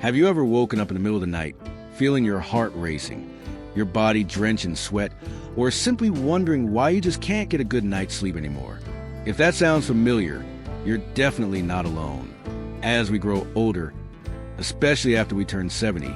Have you ever woken up in the middle of the night, feeling your heart racing, your body drenched in sweat, or simply wondering why you just can't get a good night's sleep anymore? If that sounds familiar, you're definitely not alone. As we grow older, especially after we turn 70,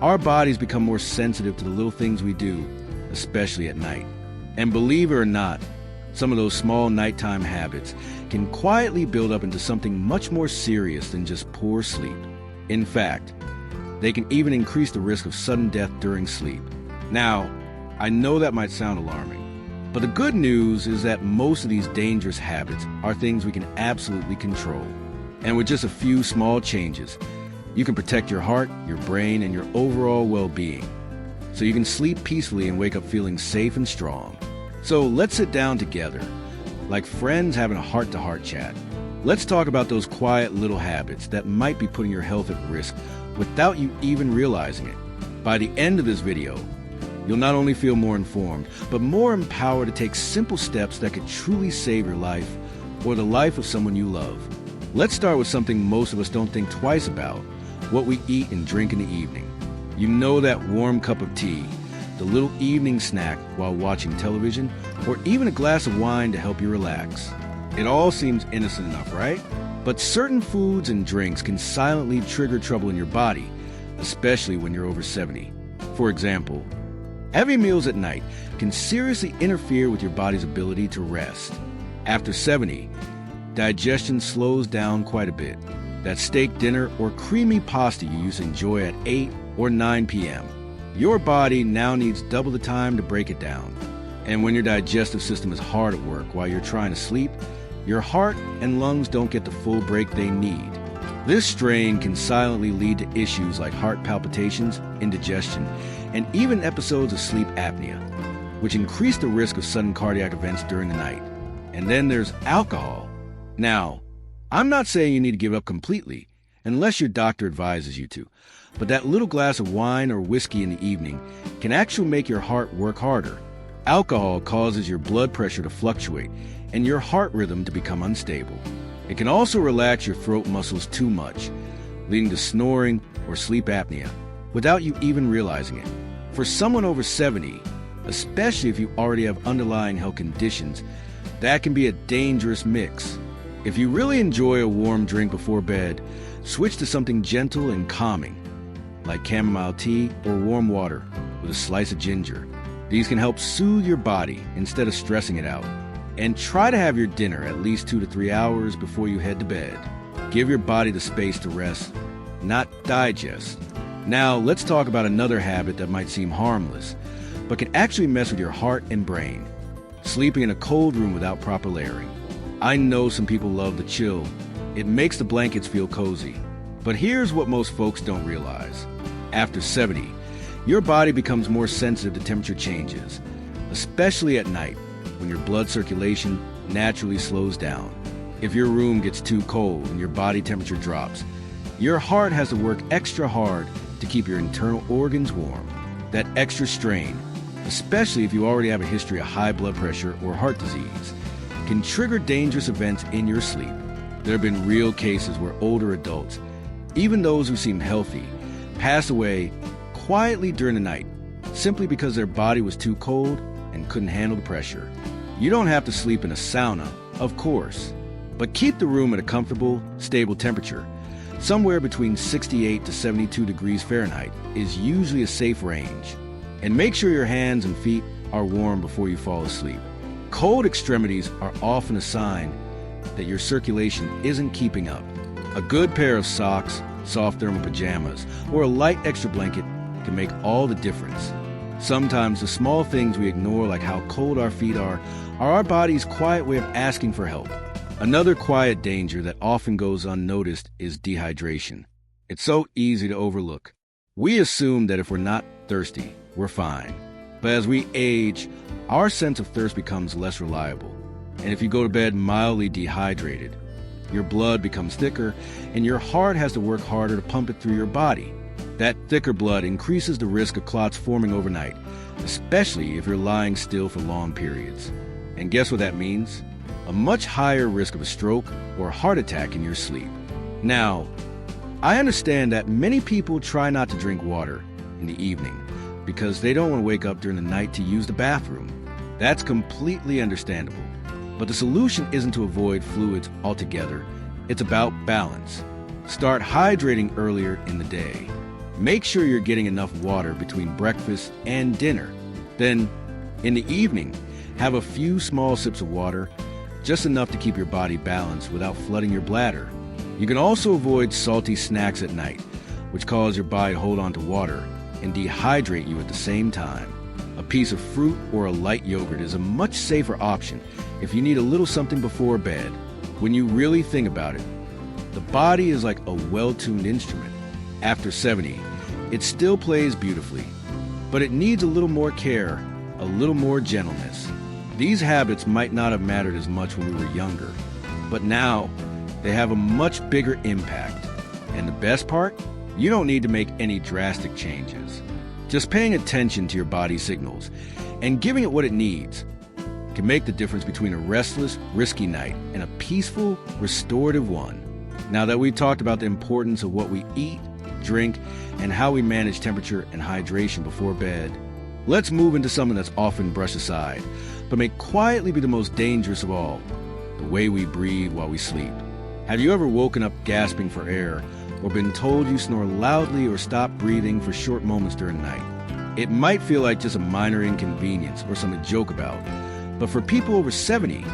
our bodies become more sensitive to the little things we do, especially at night. And believe it or not, some of those small nighttime habits can quietly build up into something much more serious than just poor sleep. In fact, they can even increase the risk of sudden death during sleep. Now, I know that might sound alarming, but the good news is that most of these dangerous habits are things we can absolutely control. And with just a few small changes, you can protect your heart, your brain, and your overall well-being, so you can sleep peacefully and wake up feeling safe and strong. So let's sit down together, like friends having a heart-to-heart chat. Let's talk about those quiet little habits that might be putting your health at risk without you even realizing it. By the end of this video, you'll not only feel more informed, but more empowered to take simple steps that could truly save your life or the life of someone you love. Let's start with something most of us don't think twice about: what we eat and drink in the evening. You know, that warm cup of tea, the little evening snack while watching television, or even a glass of wine to help you relax. It all seems innocent enough, right? But certain foods and drinks can silently trigger trouble in your body, especially when you're over 70. For example, heavy meals at night can seriously interfere with your body's ability to rest. After 70, digestion slows down quite a bit. That steak dinner or creamy pasta you used to enjoy at 8 or 9 p.m., your body now needs double the time to break it down. And when your digestive system is hard at work while you're trying to sleep, your heart and lungs don't get the full break they need. This strain can silently lead to issues like heart palpitations, indigestion, and even episodes of sleep apnea, which increase the risk of sudden cardiac events during the night. And then there's alcohol. Now, I'm not saying you need to give up completely, unless your doctor advises you to, but that little glass of wine or whiskey in the evening can actually make your heart work harder. Alcohol causes your blood pressure to fluctuate and your heart rhythm to become unstable. It can also relax your throat muscles too much, leading to snoring or sleep apnea, without you even realizing it. For someone over 70, especially if you already have underlying health conditions, that can be a dangerous mix. If you really enjoy a warm drink before bed, switch to something gentle and calming, like chamomile tea or warm water with a slice of ginger. These can help soothe your body instead of stressing it out. And try to have your dinner at least 2 to 3 hours before you head to bed. Give your body the space to rest, not digest. Now, let's talk about another habit that might seem harmless, but can actually mess with your heart and brain: sleeping in a cold room without proper layering. I know some people love the chill. It makes the blankets feel cozy. But here's what most folks don't realize. After 70, your body becomes more sensitive to temperature changes, especially at night, when your blood circulation naturally slows down. If your room gets too cold and your body temperature drops, your heart has to work extra hard to keep your internal organs warm. That extra strain, especially if you already have a history of high blood pressure or heart disease, can trigger dangerous events in your sleep. There have been real cases where older adults, even those who seemed healthy, passed away quietly during the night, simply because their body was too cold and couldn't handle the pressure. You don't have to sleep in a sauna, of course, but keep the room at a comfortable, stable temperature. Somewhere between 68 to 72 degrees Fahrenheit is usually a safe range. And make sure your hands and feet are warm before you fall asleep. Cold extremities are often a sign that your circulation isn't keeping up. A good pair of socks, soft thermal pajamas, or a light extra blanket can make all the difference. Sometimes the small things we ignore, like how cold our feet are our body's quiet way of asking for help. Another quiet danger that often goes unnoticed is dehydration. It's so easy to overlook. We assume that if we're not thirsty, we're fine. But as we age, our sense of thirst becomes less reliable. And if you go to bed mildly dehydrated, your blood becomes thicker and your heart has to work harder to pump it through your body. That thicker blood increases the risk of clots forming overnight, especially if you're lying still for long periods. And guess what that means? A much higher risk of a stroke or heart attack in your sleep. Now, I understand that many people try not to drink water in the evening because they don't want to wake up during the night to use the bathroom. That's completely understandable. But the solution isn't to avoid fluids altogether. It's about balance. Start hydrating earlier in the day. Make sure you're getting enough water between breakfast and dinner. Then, in the evening, have a few small sips of water, just enough to keep your body balanced without flooding your bladder. You can also avoid salty snacks at night, which cause your body to hold on to water and dehydrate you at the same time. A piece of fruit or a light yogurt is a much safer option if you need a little something before bed. When you really think about it, the body is like a well-tuned instrument. After 70, it still plays beautifully, but it needs a little more care, a little more gentleness. These habits might not have mattered as much when we were younger, but now they have a much bigger impact. And the best part? You don't need to make any drastic changes. Just paying attention to your body's signals and giving it what it needs can make the difference between a restless, risky night and a peaceful, restorative one. Now that we've talked about the importance of what we eat, drink, and how we manage temperature and hydration before bed, let's move into something that's often brushed aside, but may quietly be the most dangerous of all: the way we breathe while we sleep. Have you ever woken up gasping for air, or been told you snore loudly or stop breathing for short moments during the night? It might feel like just a minor inconvenience or something to joke about, but for people over 70,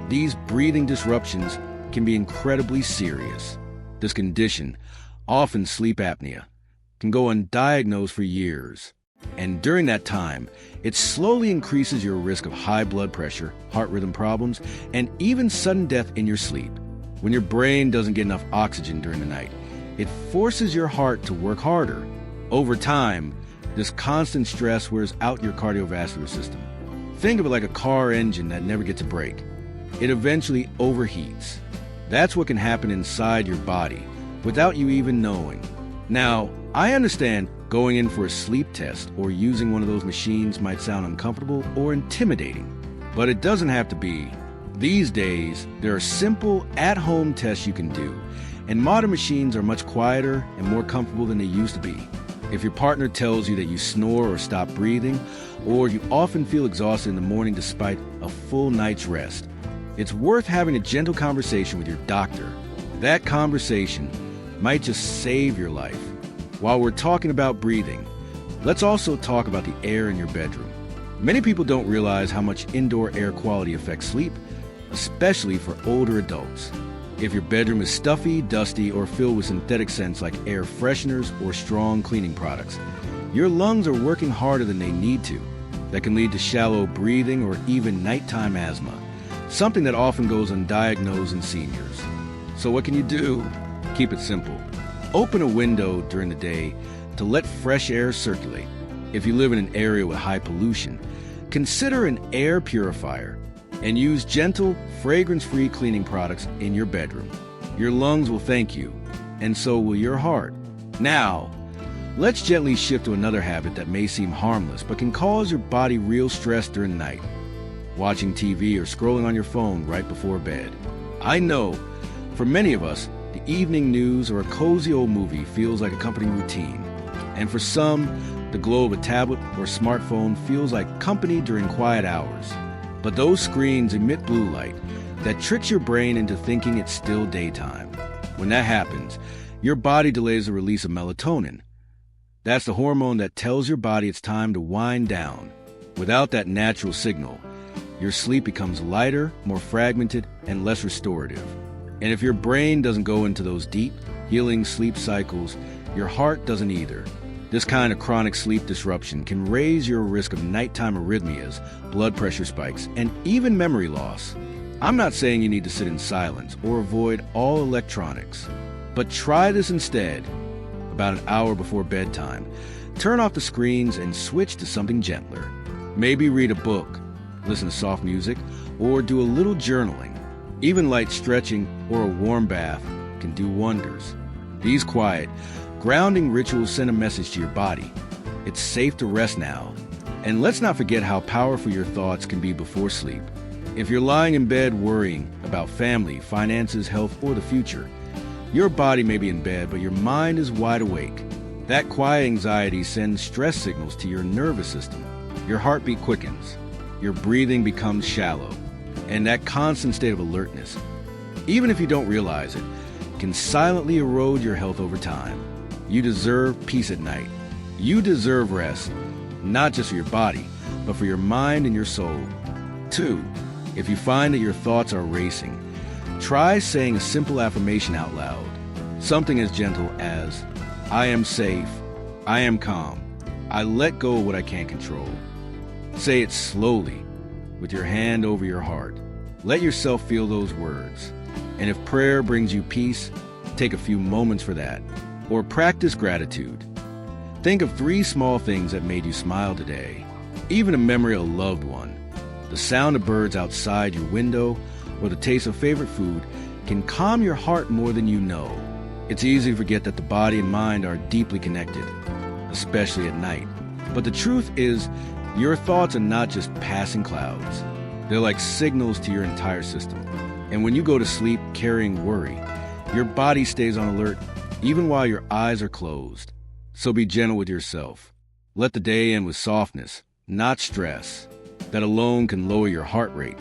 these breathing disruptions can be incredibly serious. This condition, often sleep apnea, can go undiagnosed for years. And during that time, it slowly increases your risk of high blood pressure, heart rhythm problems, and even sudden death in your sleep. When your brain doesn't get enough oxygen during the night, it forces your heart to work harder. Over time, this constant stress wears out your cardiovascular system. Think of it like a car engine that never gets a break. It eventually overheats. That's what can happen inside your body without you even knowing. Now, I understand going in for a sleep test or using one of those machines might sound uncomfortable or intimidating, but it doesn't have to be. These days, there are simple, at-home tests you can do, and modern machines are much quieter and more comfortable than they used to be. If your partner tells you that you snore or stop breathing, or you often feel exhausted in the morning despite a full night's rest, it's worth having a gentle conversation with your doctor. That conversation might just save your life. While we're talking about breathing, let's also talk about the air in your bedroom. Many people don't realize how much indoor air quality affects sleep, especially for older adults. If your bedroom is stuffy, dusty, or filled with synthetic scents like air fresheners or strong cleaning products, your lungs are working harder than they need to. That can lead to shallow breathing or even nighttime asthma, something that often goes undiagnosed in seniors. So what can you do? Keep it simple. Open a window during the day to let fresh air circulate. If you live in an area with high pollution, consider an air purifier and use gentle, fragrance-free cleaning products in your bedroom. Your lungs will thank you, and so will your heart. Now, let's gently shift to another habit that may seem harmless but can cause your body real stress during the night: watching TV or scrolling on your phone right before bed. I know, for many of us, the evening news or a cozy old movie feels like a comforting routine. And for some, the glow of a tablet or smartphone feels like company during quiet hours. But those screens emit blue light that tricks your brain into thinking it's still daytime. When that happens, your body delays the release of melatonin. That's the hormone that tells your body it's time to wind down. Without that natural signal, your sleep becomes lighter, more fragmented, and less restorative. And if your brain doesn't go into those deep, healing sleep cycles, your heart doesn't either. This kind of chronic sleep disruption can raise your risk of nighttime arrhythmias, blood pressure spikes, and even memory loss. I'm not saying you need to sit in silence or avoid all electronics, but try this instead. About an hour before bedtime, turn off the screens and switch to something gentler. Maybe read a book, listen to soft music, or do a little journaling. Even light stretching or a warm bath can do wonders. These quiet, grounding rituals send a message to your body. It's safe to rest now. And let's not forget how powerful your thoughts can be before sleep. If you're lying in bed worrying about family, finances, health, or the future, Your body may be in bed, but your mind is wide awake. That quiet anxiety sends stress signals to your nervous system. Your heartbeat quickens, your breathing becomes shallow, and that constant state of alertness, even if you don't realize it, can silently erode your health over time. You deserve peace at night. You deserve rest, not just for your body, but for your mind and your soul. 2, if you find that your thoughts are racing, try saying a simple affirmation out loud. Something as gentle as, I am safe, I am calm, I let go of what I can't control. Say it slowly, with your hand over your heart. Let yourself feel those words. And if prayer brings you peace, take a few moments for that. Or practice gratitude. Think of 3 small things that made you smile today. Even a memory of a loved one, the sound of birds outside your window, or the taste of favorite food can calm your heart more than you know. It's easy to forget that the body and mind are deeply connected, especially at night. But the truth is, your thoughts are not just passing clouds. They're like signals to your entire system. And when you go to sleep carrying worry, your body stays on alert even while your eyes are closed. So be gentle with yourself. Let the day end with softness, not stress. That alone can lower your heart rate,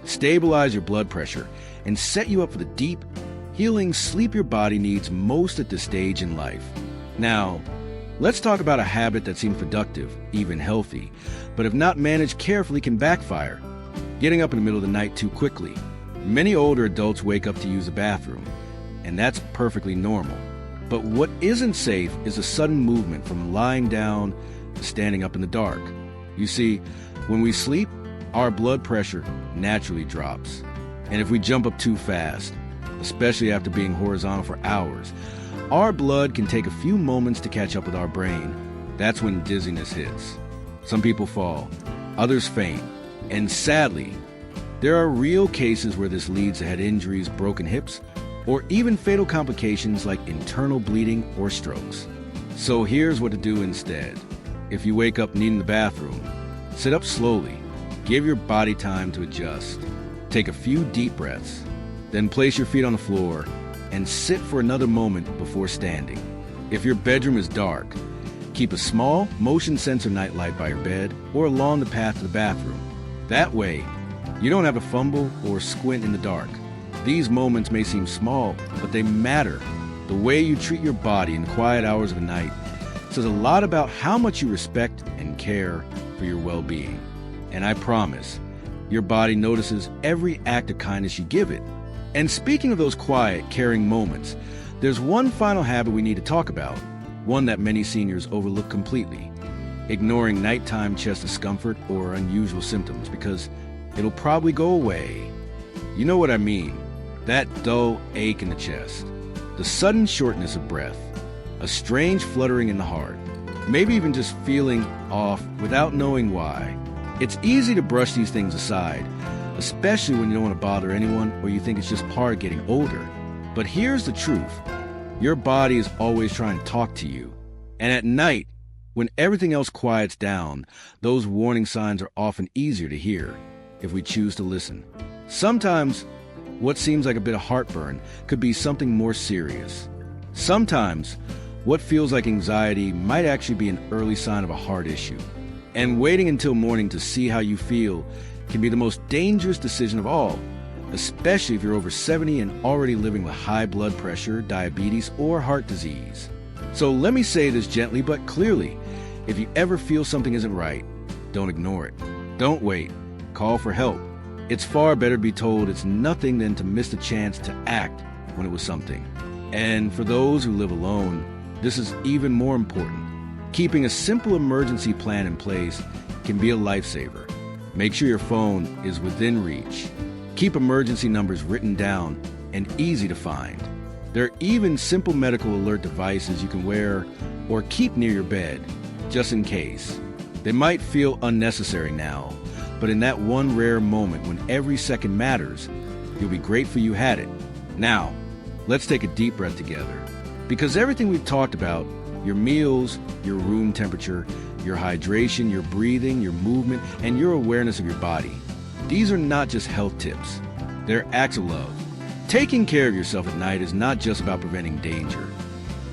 stabilize your blood pressure, and set you up for the deep, healing sleep your body needs most at this stage in life. Now, let's talk about a habit that seems productive, even healthy, but if not managed carefully can backfire. Getting up in the middle of the night too quickly. Many older adults wake up to use the bathroom, and that's perfectly normal. But what isn't safe is a sudden movement from lying down to standing up in the dark. You see, when we sleep, our blood pressure naturally drops. And if we jump up too fast, especially after being horizontal for hours, our blood can take a few moments to catch up with our brain. That's when dizziness hits. Some people fall, others faint, and sadly, there are real cases where this leads to head injuries, broken hips, or even fatal complications like internal bleeding or strokes. So here's what to do instead. If you wake up needing the bathroom, sit up slowly, give your body time to adjust. Take a few deep breaths, then place your feet on the floor and sit for another moment before standing. If your bedroom is dark, keep a small motion sensor nightlight by your bed or along the path to the bathroom. That way, you don't have to fumble or squint in the dark. These moments may seem small, but they matter. The way you treat your body in the quiet hours of the night says a lot about how much you respect and care for your well-being. And I promise, your body notices every act of kindness you give it. And speaking of those quiet, caring moments, there's one final habit we need to talk about, one that many seniors overlook completely: ignoring nighttime chest discomfort or unusual symptoms, because it'll probably go away. You know what I mean? That dull ache in the chest, the sudden shortness of breath, a strange fluttering in the heart, maybe even just feeling off without knowing why. It's easy to brush these things aside, especially when you don't want to bother anyone or you think it's just part of getting older. But here's the truth. Your body is always trying to talk to you. And at night, when everything else quiets down, those warning signs are often easier to hear if we choose to listen. Sometimes, what seems like a bit of heartburn could be something more serious. Sometimes, what feels like anxiety might actually be an early sign of a heart issue. And waiting until morning to see how you feel can be the most dangerous decision of all, especially if you're over 70 and already living with high blood pressure, diabetes, or heart disease. So let me say this gently but clearly. If you ever feel something isn't right, don't ignore it. Don't wait. Call for help. It's far better to be told it's nothing than to miss the chance to act when it was something. And for those who live alone, this is even more important. Keeping a simple emergency plan in place can be a lifesaver. Make sure your phone is within reach. Keep emergency numbers written down and easy to find. There are even simple medical alert devices you can wear or keep near your bed, just in case. They might feel unnecessary now, but in that one rare moment when every second matters, you'll be grateful you had it. Now, let's take a deep breath together. Because everything we've talked about, your meals, your room temperature, your hydration, your breathing, your movement, and your awareness of your body, these are not just health tips. They're acts of love. Taking care of yourself at night is not just about preventing danger.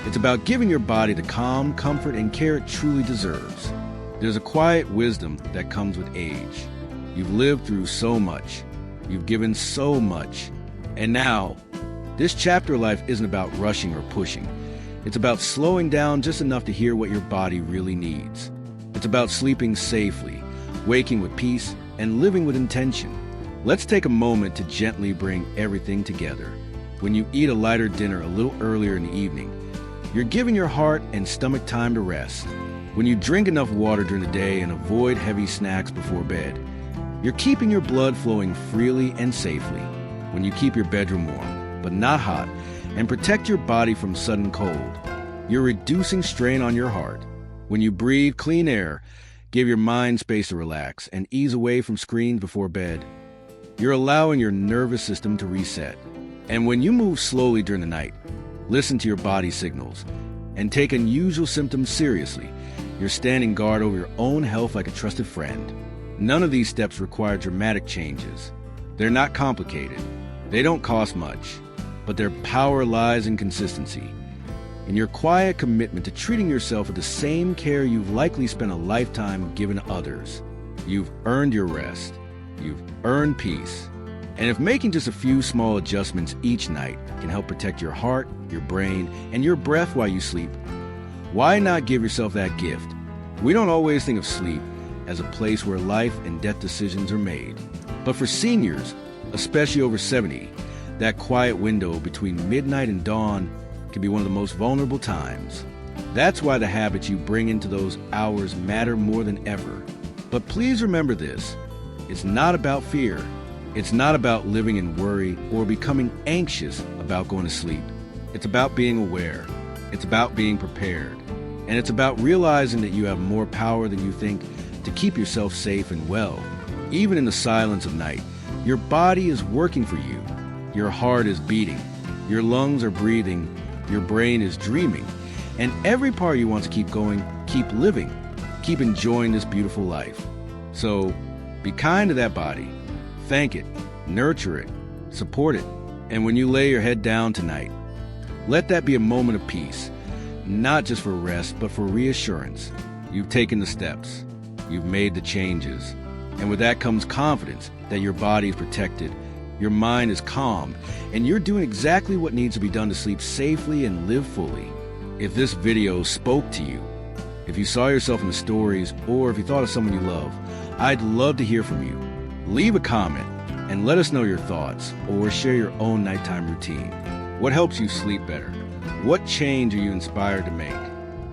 It's about giving your body the calm, comfort, and care it truly deserves. There's a quiet wisdom that comes with age. You've lived through so much. You've given so much. And now, this chapter of life isn't about rushing or pushing. It's about slowing down just enough to hear what your body really needs. It's about sleeping safely, waking with peace, and living with intention. Let's take a moment to gently bring everything together. When you eat a lighter dinner a little earlier in the evening, you're giving your heart and stomach time to rest. When you drink enough water during the day and avoid heavy snacks before bed, you're keeping your blood flowing freely and safely. When you keep your bedroom warm, but not hot, and protect your body from sudden cold, you're reducing strain on your heart. When you breathe clean air, give your mind space to relax, and ease away from screens before bed, you're allowing your nervous system to reset. And when you move slowly during the night, listen to your body signals, and take unusual symptoms seriously, you're standing guard over your own health like a trusted friend. None of these steps require dramatic changes. They're not complicated. They don't cost much, but their power lies in consistency. In your quiet commitment to treating yourself with the same care you've likely spent a lifetime giving others. You've earned your rest. You've earned peace. And if making just a few small adjustments each night can help protect your heart, your brain, and your breath while you sleep, why not give yourself that gift? We don't always think of sleep as a place where life and death decisions are made. But for seniors, especially over 70, that quiet window between midnight and dawn can be one of the most vulnerable times. That's why the habits you bring into those hours matter more than ever. But please remember this, it's not about fear. It's not about living in worry or becoming anxious about going to sleep. It's about being aware. It's about being prepared. And it's about realizing that you have more power than you think to keep yourself safe and well. Even in the silence of night, your body is working for you. Your heart is beating. Your lungs are breathing. Your brain is dreaming. And every part of you wants to keep going, keep living, keep enjoying this beautiful life. So be kind to that body. Thank it, nurture it, support it. And when you lay your head down tonight, let that be a moment of peace, not just for rest, but for reassurance. You've taken the steps. You've made the changes. And with that comes confidence that your body is protected, your mind is calm, and you're doing exactly what needs to be done to sleep safely and live fully. If this video spoke to you, if you saw yourself in the stories, or if you thought of someone you love, I'd love to hear from you. Leave a comment and let us know your thoughts, or share your own nighttime routine. What helps you sleep better? What change are you inspired to make?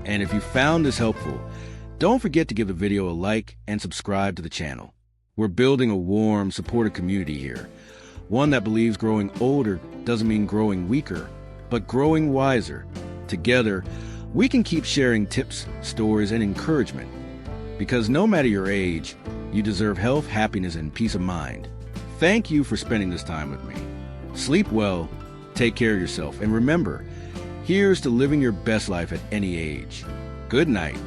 And if you found this helpful, don't forget to give the video a like and subscribe to the channel. We're building a warm, supportive community here. One that believes growing older doesn't mean growing weaker, but growing wiser. Together, we can keep sharing tips, stories, and encouragement. Because no matter your age, you deserve health, happiness, and peace of mind. Thank you for spending this time with me. Sleep well, take care of yourself, and remember, here's to living your best life at any age. Good night.